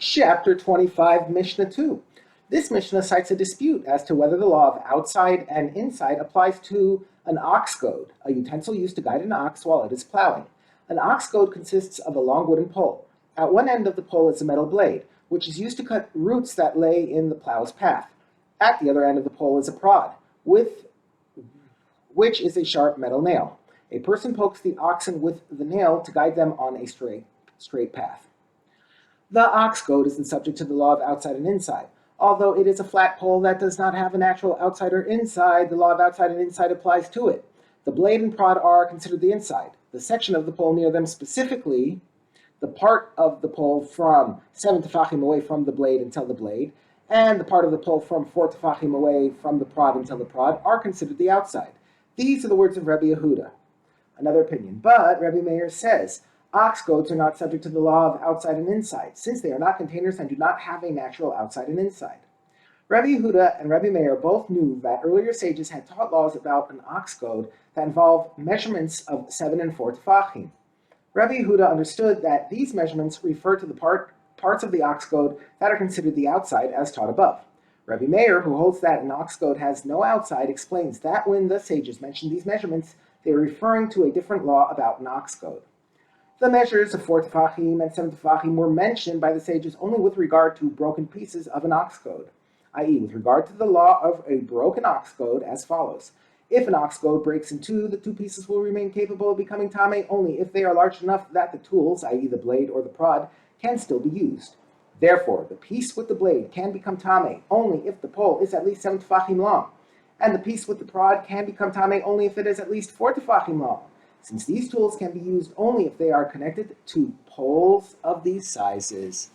Chapter 25, Mishnah 2. This Mishnah cites a dispute as to whether the law of outside and inside applies to an ox goad, a utensil used to guide an ox while it is plowing. An ox goad consists of a long wooden pole. At one end of the pole is a metal blade, which is used to cut roots that lay in the plow's path. At the other end of the pole is a prod, which is a sharp metal nail. A person pokes the oxen with the nail to guide them on a straight path. The ox goad isn't subject to the law of outside and inside. Although it is a flat pole that does not have a natural outside or inside, the law of outside and inside applies to it. The blade and prod are considered the inside. The section of the pole near them, specifically the part of the pole from 7 tefachim away from the blade until the blade, and the part of the pole from 4 tefachim away from the prod until the prod, are considered the outside. These are the words of Rabbi Yehuda. Another opinion. But Rabbi Meir says, ox goads are not subject to the law of outside and inside, since they are not containers and do not have a natural outside and inside. Rabbi Yehuda and Rabbi Meir both knew that earlier sages had taught laws about an ox goad that involved measurements of 7 and 4 tefachim. Rabbi Yehuda understood that these measurements refer to the parts of the ox goad that are considered the outside, as taught above. Rabbi Meir, who holds that an ox goad has no outside, explains that when the sages mentioned these measurements, they are referring to a different law about an ox goad. The measures of 4 tefachim and 7 tefachim were mentioned by the sages only with regard to broken pieces of an ox goad, i.e. with regard to the law of a broken ox goad as follows. If an ox goad breaks in two, the two pieces will remain capable of becoming tame only if they are large enough that the tools, i.e. the blade or the prod, can still be used. Therefore, the piece with the blade can become tame only if the pole is at least 7 tefachim long, and the piece with the prod can become tame only if it is at least 4 tefachim long. Since these tools can be used only if they are connected to poles of these sizes.